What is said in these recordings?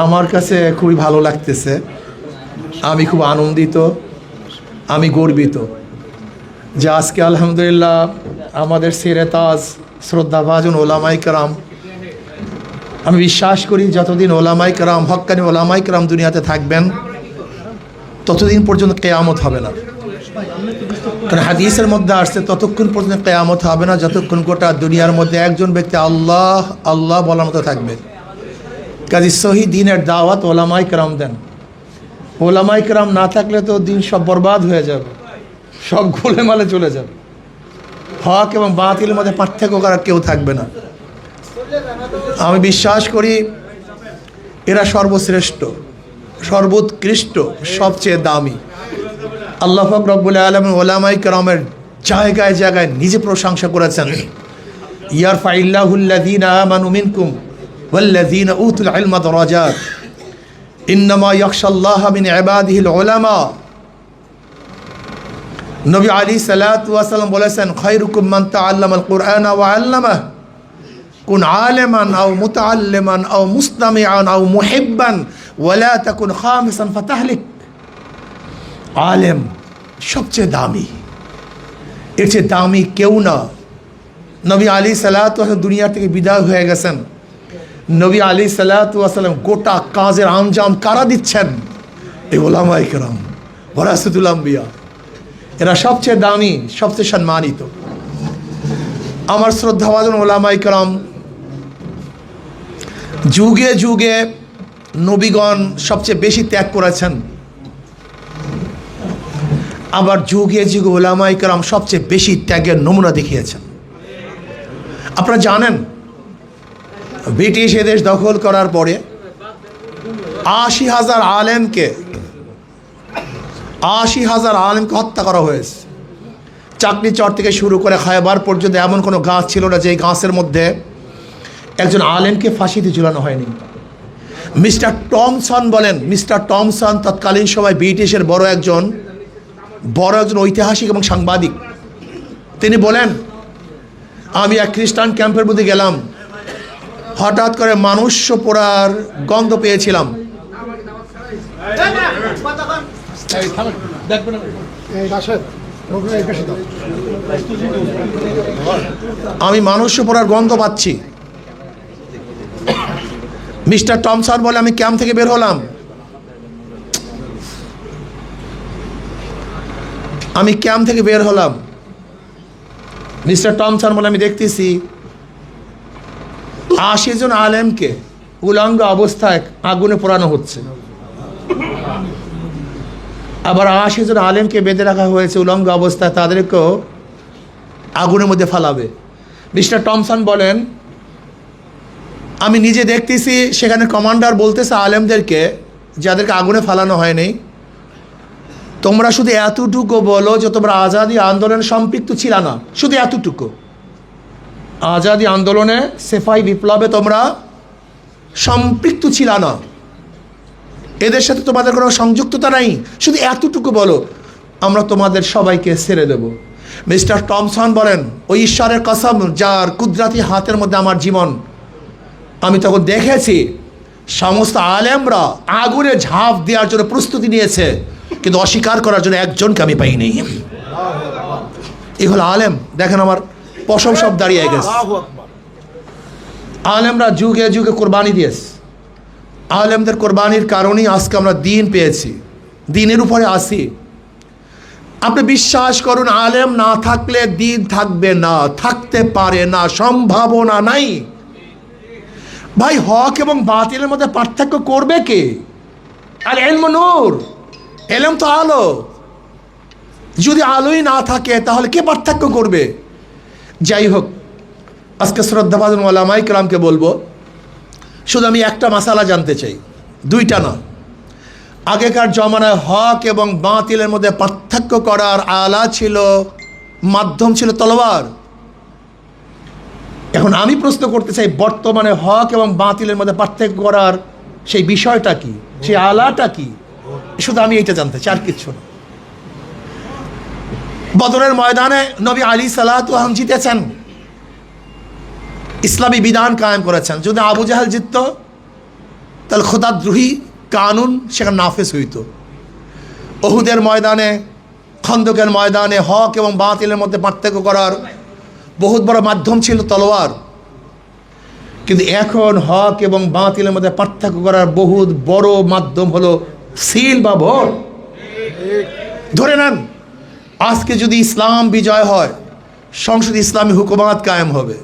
আমার কাছে খুবই ভালো লাগতেছে, আমি খুব আনন্দিত, আমি গর্বিত যে আজকে আলহামদুলিল্লাহ আমাদের সিরে তাজ শ্রদ্ধাভাজন ওলামাই কেরাম, আমি বিশ্বাস করি যতদিন ওলামাই কেরাম, হক্কানি ওলামাই কেরাম দুনিয়াতে থাকবেন ততদিন পর্যন্ত কেয়ামত হবে না। কারণ হাদিসের মধ্যে আসছে ততক্ষণ পর্যন্ত কেয়ামত হবে না যতক্ষণ গোটা দুনিয়ার মধ্যে একজন ব্যক্তি আল্লাহ আল্লাহ বলার মতো থাকবে। কাজী সহি দিনের দাওয়াত ওলামাই কেরাম দেন। ওলামাই কেরাম না থাকলে তো দিন সব বরবাদ হয়ে যাবে, সব গোলেমালে চলে যাবে, হক এবং বাতিলের মধ্যে পার্থক্য করার কেউ থাকবে না। আমি বিশ্বাস করি এরা সর্বশ্রেষ্ঠ, সর্বোৎকৃষ্ট, সবচেয়ে দামি। আল্লাহ পাক রব্বুল আলামিন ওলামাই কেরামের জায়গায় জায়গায় নিজে প্রশংসা করেছেন, ইয়ারফাইল্লাহুল্লাযীনা আমানু মিনকুম ওয়াল্লাযীনা উতুল ইলমা দারাজাত ইন্নামা ইয়াখশাল্লাহা মিন ইবাদিহিল উলামা। নবী আলাইহিস সালাতু ওয়াস সালাম বলেছেন, খায়রুকুম মান তাআল্লামাল কুরআনা ওয়া আল্লামাহু কুন আলিমান আও মুতাআল্লিমান আও মুসতামিআন আও মুহিব্বান ওয়ালা তাকুন খামিসান ফাতাহলিক। আলেম সবচেয়ে দামি, এর চেয়ে দামি কেউ না। নবী আলাইহিস সালাতু ওয়াস সালাম দুনিয়া থেকে বিদায় হয়ে গেছেন। নবী আলাইহিস সালাতু ওয়াস সালাম গোটা কাজের আঞ্জাম কারা দিচ্ছেন? এই ওলামায়ে কেরাম, ওয়ারাসাতুল আম্বিয়া। এরা সবচেয়ে দামি, সবচেয়ে সম্মানিত। আমার শ্রদ্ধাভাজন ওলামায়ে কেরাম, যুগে যুগে নবীগণ সবচেয়ে বেশি ত্যাগ করেছেন, আবার যুগে যুগে ওলামায়ে কেরাম সবচেয়ে বেশি ত্যাগের নমুনা দেখিয়েছেন। আপনারা জানেন ব্রিটিশ এদেশ দখল করার পরে ৮০,০০০ আলেমকে হত্যা করা হয়েছে। চাকরি চর থেকে শুরু করে খায়বার পর্যন্ত এমন কোনো গাছ ছিল না যে গাছের মধ্যে একজন আলেমকে ফাঁসিতে ঝুলানো হয়নি। মিস্টার টমসন বলেন, মিস্টার টমসন তৎকালীন সময় ব্রিটিশের বড় একজন ঐতিহাসিক এবং সাংবাদিক। তিনি বলেন, আমি এক খ্রিস্টান ক্যাম্পের মধ্যে গেলাম, হঠাৎ করে মানুষ পোড়ার গন্ধ পেয়েছিলাম। আমি মানুষ পোড়ার গন্ধ পাচ্ছি। মিস্টার টমসন বলে, আমি ক্যাম্প থেকে বের হলাম, মিস্টার টমসন বলে, আমি দেখতেছি ৮০ জন আলেমকে উলঙ্গ অবস্থায় আগুনে পোড়ানো হচ্ছে। আবার ৮০ জন আলেমকে বেঁধে রাখা হয়েছে উলঙ্গ অবস্থায়, তাদেরকেও আগুনের মধ্যে ফালাবে। মিস্টার টমসন বলেন, আমি নিজে দেখতেছি সেখানে কমান্ডার বলতেছে আলেমদেরকে, যাদেরকে আগুনে ফালানো হয়নি, তোমরা শুধু এতটুকু বলো যে তোমরা আজাদি আন্দোলনে সম্পৃক্ত ছিল না, শুধু এতটুকু, আজাদি আন্দোলনে সেফাই বিপ্লবে তোমরা সম্পৃক্ত ছিল না, এদের সাথে তোমাদের কোনো সংযুক্ততা নাই, শুধু এতটুকু বলো, আমরা তোমাদের সবাইকে ছেড়ে দেব। মিস্টার টমসন বলেন, ওই ঈশ্বরের কসম যার কুদরতি হাতের মধ্যে আমার জীবন, আমি তখন দেখেছি সমস্ত আলেমরা আগুনে ঝাঁপ দেওয়ার জন্য প্রস্তুতি নিয়েছে, কিন্তু অস্বীকার করার জন্য একজনকে আমি পাইনি। এই হলো আলেম। দেখেন আমার পশম সব দাঁড়িয়ে গেছে। আলেমরা যুগে যুগে কোরবানি দিয়েছে, আলেমদের কোরবানির কারণেই আজকে আমরা দিন পেয়েছি, দিনের উপরে আসি। আপনি বিশ্বাস করুন, আলেম না থাকলে দিন থাকবে না, থাকতে পারে না, সম্ভাবনা নাই। ভাই, হক এবং বাতিলের মধ্যে পার্থক্য করবে কে? আর ইলম নূর, এলেম তো আলো। যদি আলোই না থাকে তাহলে কে পার্থক্য করবে? যাই হোক, আজকে শ্রদ্ধাভাজন ওলামায়ে কেরামকে বলবো, শুধু আমি একটা মাসালা জানতে চাই, দুইটা না। আগেকার জমানায় হক এবং বাতিলের মধ্যে পার্থক্য করার আলা ছিল, মাধ্যম ছিল তলোয়ার। এখন আমি প্রশ্ন করতে চাই, বর্তমানে হক এবং বাতিলের মধ্যে পার্থক্য করার সেই বিষয়টা কি, সেই আলাটা কি? শুধু আমি এইটা জানতে চাই, আর কিচ্ছু না। বদরের ময়দানে নবী আলাইহিস সালাতু ওয়াস সালাম জিতেছেন, ইসলামী বিধান কায়েম করেছেন। যদি আবু জাহেল জিতত তাহলে খোদাদ্রোহী কানুন সেখানে নাফেজ হইত। ওহুদের ময়দানে, খন্দকের ময়দানে হক এবং বাতিলের মধ্যে পার্থক্য করার বহুত বড় মাধ্যম ছিল তলোয়ার। কিন্তু এখন হক এবং বাতিলের মধ্যে পার্থক্য করার বহুত বড় মাধ্যম হলো সিল বা ভোট। ধরে নেন, আজকে যদি ইসলাম বিজয় হয়, সংসদে ইসলামী হুকুমাত কায়েম হবে,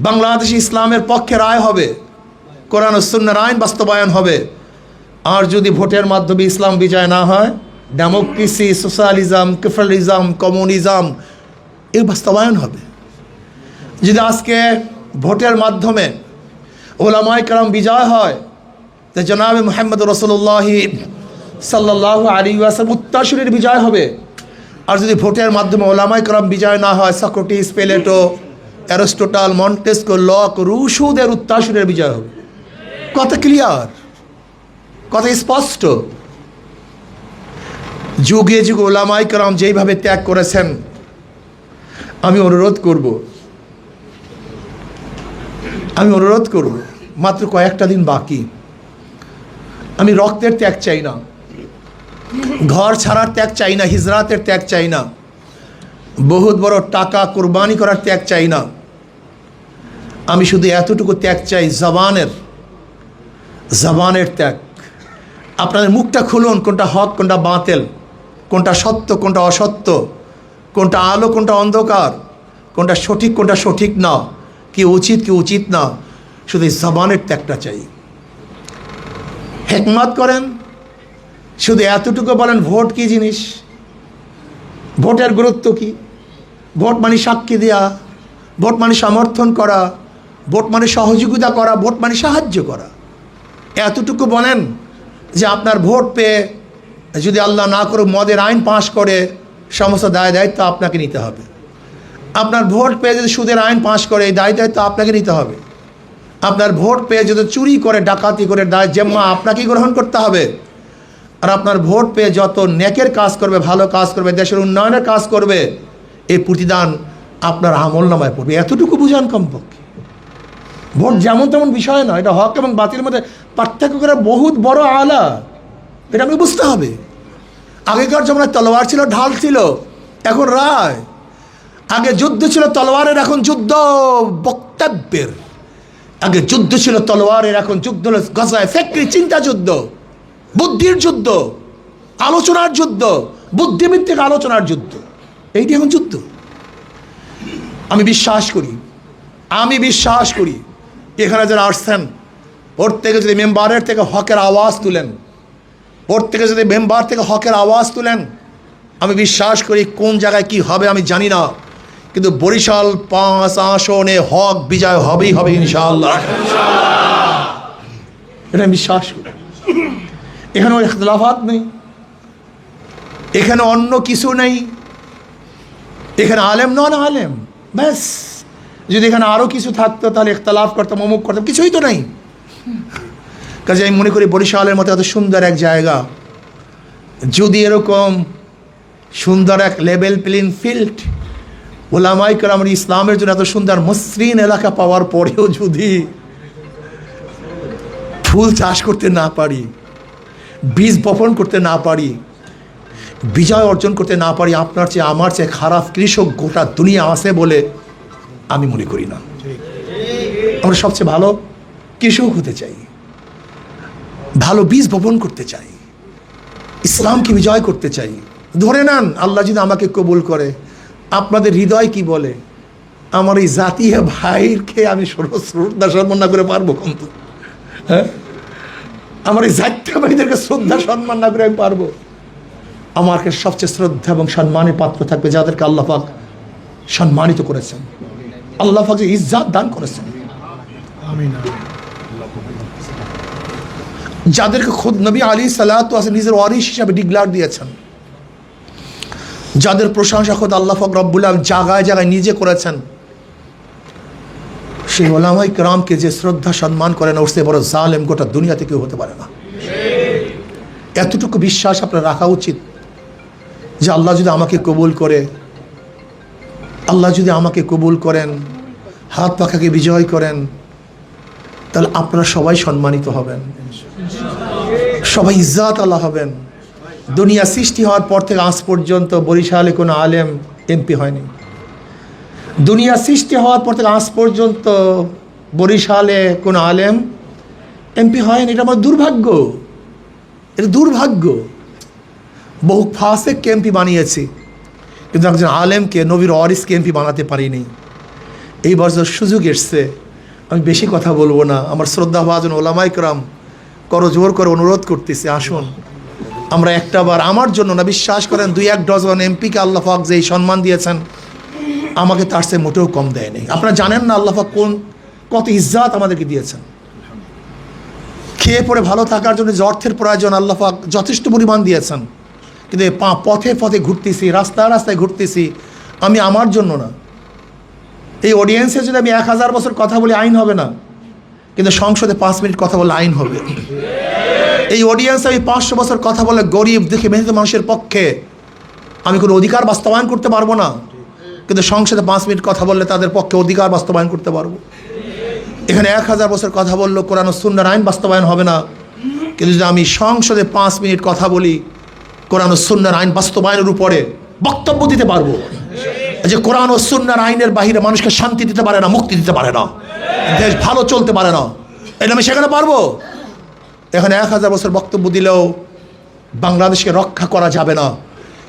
বাংলাদেশে ইসলামের পক্ষে রায় হবে, কোরআন ও সুন্নাহর আইন বাস্তবায়ন হবে। আর যদি ভোটের মাধ্যমে ইসলাম বিজয় না হয়, ডেমোক্রেসি, সোশ্যালিজম, ক্যাপিটালিজম, কমিউনিজম এর বাস্তবায়ন হবে। যদি আজকে ভোটের মাধ্যমে ওলামায়ে কেরাম বিজয় হয়, তো জনাবে মুহাম্মদ রাসূলুল্লাহ সাল্লাল্লাহু আলাইহি ওয়াসাল্লাম উত্তরসূরির বিজয় হবে। আর যদি ভোটের মাধ্যমে ওলামায়ে কেরাম বিজয় না হয়, Socrates, Plato, Aristotle, Montesquieu, Locke, রুশোদের উত্তরসূরির বিজয় হবে। কথা ক্লিয়ার, কথা স্পষ্ট। যুগে যুগে ওলামায়ে কেরাম যেইভাবে ত্যাগ করেছেন, আমি অনুরোধ করব মাত্র কয়েকটা দিন বাকি, আমি রক্তের ত্যাগ চাই না, ঘর ছাড়ার ত্যাগ চাই না, হিজরাতের ত্যাগ চাই না, বহুত বড় টাকা কোরবানি করার ত্যাগ চাই না। আমি শুধু এতটুকু ত্যাগ চাই, জবানের ত্যাগ। আপনাদের মুখটা খুলুন, কোনটা হক কোনটা বাতিল, কোনটা সত্য কোনটা অসত্য, কোনটা আলো কোনটা অন্ধকার, কোনটা সঠিক কোনটা সঠিক না, কি উচিত কি উচিত না। শুধু জবানের ত্যাগটা চাই। হিকমত করেন, শুধু এতটুকু বলেন ভোট কি জিনিস, ভোটের গুরুত্ব কি। ভোট মানে সাক্ষী দেওয়া, ভোট মানে সমর্থন করা, ভোট মানে সহযোগিতা করা, ভোট মানে সাহায্য করা। এতটুকু বলেন যে আপনার ভোট পেয়ে যদি আল্লাহ না করে মদের আইন পাশ করে, সমস্ত দায় দায়িত্ব আপনাকে নিতে হবে। আপনার ভোট পেয়ে যদি সুদের আইন পাশ করে, এই দায় দায়িত্ব আপনাকে নিতে হবে। আপনার ভোট পেয়ে যদি চুরি করে, ডাকাতি করে, দায় জিম্মা আপনাকেই গ্রহণ করতে হবে। আর আপনার ভোট পেয়ে যত নেকের কাজ করবে, ভালো কাজ করবে, দেশের উন্নয়নের কাজ করবে, এই প্রতিদান আপনার আমলনামায় পড়বে। এতটুকু বুঝান কমপক্ষে। ভোট যেমন তেমন বিষয় না, এটা হক এবং বাতিলের মধ্যে পার্থক্য করা বহুত বড় আলা, এটা আমাকে বুঝতে হবে। আগেকার জমানায় তলোয়ার ছিল, ঢাল ছিল, এখন রায়। আগে যুদ্ধ ছিল তলোয়ারের, এখন যুদ্ধ বক্তব্যের। আগে যুদ্ধ ছিল তলোয়ারের, এখন যুদ্ধ হলো গজায় ফ্যাক্টরি, চিন্তা যুদ্ধ, বুদ্ধির যুদ্ধ, আলোচনার যুদ্ধ, বুদ্ধিভিত্তিক আলোচনার যুদ্ধ। এইটি এখন যুদ্ধ। আমি বিশ্বাস করি এখানে যারা আসছেন, প্রত্যেকে যদি মেম্বারের থেকে হকের আওয়াজ তুলেন, প্রত্যেকে যদি মেম্বার থেকে হকের আওয়াজ তুলেন, আমি বিশ্বাস করি কোন জায়গায় কি হবে আমি জানি না, কিন্তু বরিশাল 5 আসনে হক বিজয় হবেই হবে ইনশাআল্লাহ। এটা আমি বিশ্বাস করি। এখানে ইখতিলাফাত নেই, এখানে অন্য কিছু নেই, এখানে আলেম নন আলেম ব্যাস। যদি এখানে আরও কিছু থাকতো তাহলে ইখতিলাফ করতাম, অমুক করতাম, কিছুই তো নেই। কাজে আমি মনে করি বরিশালের মতো এত সুন্দর এক জায়গা, যদি এরকম সুন্দর এক লেভেল প্লেইং ফিল্ড, ওলামায়ে কেরাম ইসলামের জন্য এত সুন্দর মসৃণ এলাকা পাওয়ার পরেও যদি ফুল চাষ করতে না পারি, বীজ বপন করতে না পারি, বিজয় অর্জন করতে না পারি, আপনার চেয়ে আমার চেয়ে খারাপ কৃষক গোটা দুনিয়া আছে বলে আমি মনে করি না। আমরা সবচেয়ে ভালো কৃষক হতে চাই, ভালো বীজ বপন করতে চাই, ইসলামকে বিজয় করতে চাই। ধরে নেন আল্লাহ যদি আমাকে কবুল করে, আপনাদের হৃদয় কি বলে? আমার এই জাতীয় ভাইকে আমি শ্রদ্ধা সম্মান না করে পারবো? কিন্তু হ্যাঁ, আমার এই জাতীয় ভাইদেরকে শ্রদ্ধা সম্মান না করে আমি পারবো? আমাকে সবচেয়ে শ্রদ্ধা এবং সম্মানের পাত্র থাকবে যাদেরকে আল্লাহ পাক সম্মানিত করেছেন, আল্লাহ পাক যে ইজ্জত দান করেছেন, যাদেরকে খুদ নবী আলাইহিসসালাতু ওয়াস নিজের ওয়ারিস হিসাবে ডিক্লেয়ার দিয়েছেন, যাদের প্রশংসা খোদ আল্লাহ পাক রব্বুল আলামিন জায়গায় জায়গায় নিজে করেছেন, সেই ওলামায়ে কেরামকে যে শ্রদ্ধা সম্মান করেন, ওর চেয়ে বড় জালেম গোটা দুনিয়াতে কেউ হতে পারে না। এতটুকু বিশ্বাস আপনার রাখা উচিত যে আল্লাহ যদি আমাকে কবুল করে, আল্লাহ যদি আমাকে কবুল করেন, হাত পাখাকে বিজয় করেন, তাহলে আপনারা সবাই সম্মানিত হবেন, সবাই ইজ্জাত আল্লাহ হবেন। দুনিয়া সৃষ্টি হওয়ার পর থেকে আজ পর্যন্ত বরিশালে কোনো আলেম এমপি হয়নি। দুনিয়া সৃষ্টি হওয়ার পর থেকে আজ পর্যন্ত বরিশালে কোনো আলেম এমপি হয়নি। এটা আমার দুর্ভাগ্য, এটা দুর্ভাগ্য। বহু ফাসেককে এমপি বানিয়েছি, কিন্তু একজন আলেমকে, নবীর ওয়ারিসকে এমপি বানাতে পারিনি। এই বছর সুযোগ এসছে, আমি বেশি কথা বলবো না। আমার শ্রদ্ধাভাজন ওলামা ইকরাম করজোর করে অনুরোধ করতেছি, আসুন আমরা একটা বার, আমার জন্য না, বিশ্বাস করেন 2-1 ডজন এমপিকে আল্লাহ পাক যে এই সম্মান দিয়েছেন, আমাকে তার চেয়ে মোটেও কম দেয়নি। আপনারা জানেন না আল্লাহ পাক কত ইজ্জাত আমাদেরকে দিয়েছেন। খেয়ে পরে ভালো থাকার জন্য যে অর্থের প্রয়োজন আল্লাহ পাক যথেষ্ট পরিমাণ দিয়েছেন, কিন্তু পথে পথে ঘুরতেছি, রাস্তায় রাস্তায় ঘুরতেছি, আমি আমার জন্য না। এই অডিয়েন্সে যদি আমি 1000 বছর কথা বলি আইন হবে না, কিন্তু সংসদে 5 মিনিট কথা বললে আইন হবে। এই অডিয়েন্সে আমি 500 বছর কথা বলে গরিব দেখে মেহনত মানুষের পক্ষে আমি কোনো অধিকার বাস্তবায়ন করতে পারবো না, কিন্তু সংসদে 5 মিনিট কথা বললে তাদের পক্ষে অধিকার বাস্তবায়ন করতে পারবো। এখানে 1000 বছর কথা বললেও কোরআন ও সুন্নাহর আইন বাস্তবায়ন হবে না, কিন্তু যদি আমি সংসদে 5 মিনিট কথা বলি কোরআন ও সুন্নাহর আইন বাস্তবায়নের উপরে বক্তব্য দিতে পারবো। যে কোরআন ও সুন্নাহর আইনের বাহিরে মানুষকে শান্তি দিতে পারে না, মুক্তি দিতে পারে না, দেশ ভালো চলতে পারে না, এটা আমি সেখানে পারবো। এখানে 1000 বছর বক্তব্য দিলেও বাংলাদেশকে রক্ষা করা যাবে না,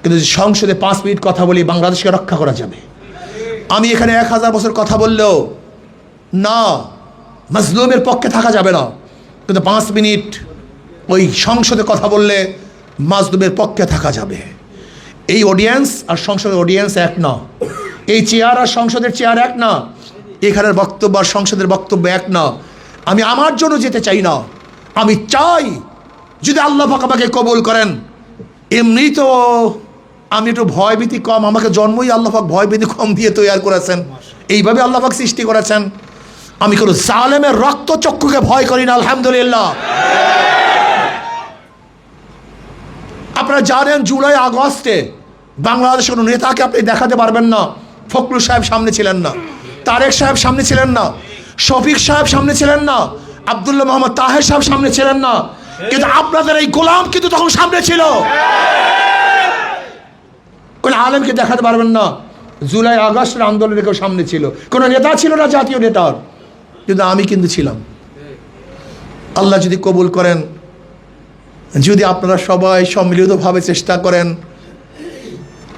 কিন্তু যদি সংসদে 5 মিনিট কথা বলি বাংলাদেশকে রক্ষা করা যাবে। আমি এখানে 1000 বছর কথা বললেও না, মাজলুমের পক্ষে থাকা যাবে না, কিন্তু 5 মিনিট ওই সংসদে কথা বললে মাজলুমের পক্ষে থাকা যাবে। এই অডিয়েন্স আর সংসদের অডিয়েন্স এক না, এই চেয়ার আর সংসদের চেয়ার এক না, এখানের বক্তব্য আর সংসদের বক্তব্য এক না। আমি আমার জন্য যেতে চাই না, আমি চাই যদি আল্লাহ পাক আমাকে কবুল করেন। এমনি তো আমি একটু ভয়ভীতি কম, আমাকে জন্মই আল্লাহ পাক ভয়ভীতি কম দিয়ে তৈরি করেছেন, এইভাবে আল্লাহ পাক সৃষ্টি করেছেন। আমি কোনো জালেমের রক্তচক্ষুকে ভয় করি না, আলহামদুলিল্লাহ। আপনারা জানেন জুলাই আগস্টে বাংলাদেশের কোনো নেতাকে আপনি দেখাতে পারবেন না। ফখরুল সাহেব সামনে ছিলেন না, তারেক সাহেব সামনে ছিলেন না, শফিক সাহেব সামনে ছিলেন না, আব্দুল্লাহ মোহাম্মদ তাহের সাহেব সামনে ছিলেন না, কিন্তু আপনাদের এই গোলাম কিন্তু তখন সামনে ছিল। কোন আলেমকে দেখাতে পারবেন না জুলাই আগস্টের আন্দোলনে কেউ সামনে ছিল, কোনো নেতা ছিল না জাতীয় নেতার, কিন্তু আমি কিন্তু ছিলাম। আল্লাহ যদি কবুল করেন, যদি আপনারা সবাই সম্মিলিতভাবে চেষ্টা করেন,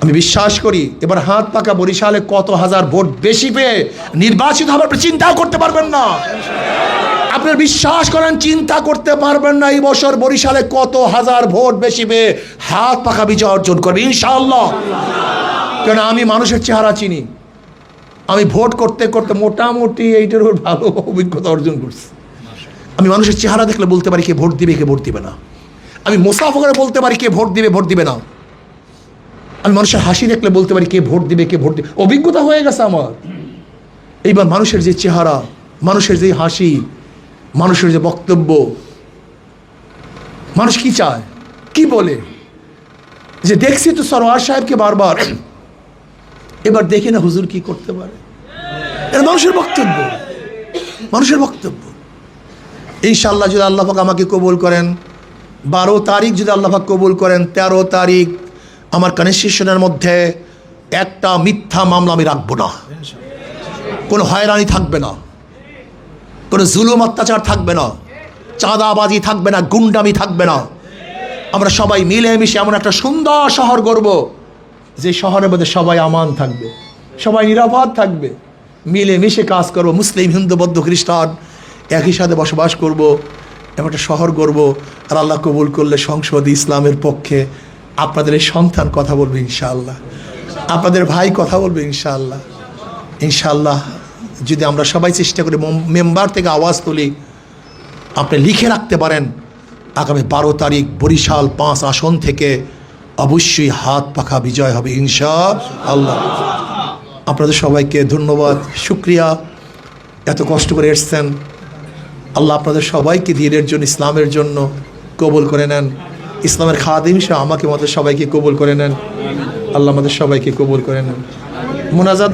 আমি বিশ্বাস করি এবার হাত পাকা বরিশালে কত হাজার ভোট বেশি পেয়ে নির্বাচিত হবার চিন্তাও করতে পারবেন না। আপনারা বিশ্বাস করেন, চিন্তা করতে পারবেন না এই বছর বরিশালে কত হাজার ভোট বেশি পেয়ে হাত পাকা বিজয় অর্জন করবে ইনশাআল্লাহ। কেন আমি মানুষের চেহারা চিনি, আমি ভোট করতে করতে মোটামুটি এইটার উপর ভালো অভিজ্ঞতা অর্জন করছি। আমি মানুষের চেহারা দেখলে বলতে পারি কে ভোট দিবে কে ভোট দিবে না, আমি মুসাফা করে বলতে পারি কে ভোট দিবে ভোট দিবে না, আমি মানুষের হাসি দেখলে বলতে পারি কে ভোট দিবে কে ভোট দিবে, অভিজ্ঞতা হয়ে গেছে আমার। এইবার মানুষের যে চেহারা, মানুষের যে হাসি, মানুষের যে বক্তব্য, মানুষ কি চায় কি বলে, যে দেখছি তো সরওয়ার সাহেবকে বারবার, এবার দেখি না হুজুর কি করতে পারে। এটা মানুষের বক্তব্য, মানুষের বক্তব্য। ইনশাআল্লাহ যদি আল্লাহ পাক আমাকে কবুল করেন, 12 তারিখ যদি আল্লাহ পাক কবুল করেন, 13 তারিখ আমার কনস্টিটিউশনের মধ্যে একটা মিথ্যা মামলা আমি রাখবো না, কোনো হয়রানি থাকবে না, কোনো জুলুম অত্যাচার থাকবে না, চাঁদাবাজি থাকবে না, গুন্ডামি থাকবে না। আমরা সবাই মিলেমিশে এমন একটা সুন্দর শহর গড়ব যে শহরের মধ্যে সবাই আমান থাকবে, সবাই নিরাপদ থাকবে, মিলেমিশে কাজ করব, মুসলিম হিন্দু বৌদ্ধ খ্রিস্টান একই সাথে বসবাস করব, এমন একটা শহর গড়ব। আর আল্লাহ কবুল করলে সংসদ ইসলামের পক্ষে আপনাদের এই সন্তান কথা বলবে ইনশাআল্লাহ, আপনাদের ভাই কথা বলবে ইনশাআল্লাহ। ইনশাআল্লাহ যদি আমরা সবাই চেষ্টা করি, মেম্বার থেকে আওয়াজ তুলি, আপনি লিখে রাখতে পারেন আগামী 12 তারিখ বরিশাল 5 আসন থেকে অবশ্যই হাত পাখা বিজয় হবে ইনশাআল্লাহ। আপনাদের সবাইকে ধন্যবাদ, শুকরিয়া, এত কষ্ট করে এসছেন। আল্লাহ আপনাদের সবাইকে দিনের জন্য, ইসলামের জন্য কবুল করে নেন। ইসলামের খাদিম সহ আমাকে মতো সবাইকে কবুল করে নেন। আল্লাহ আমাদের সবাইকে কবুল করে নেন। মুনাজাত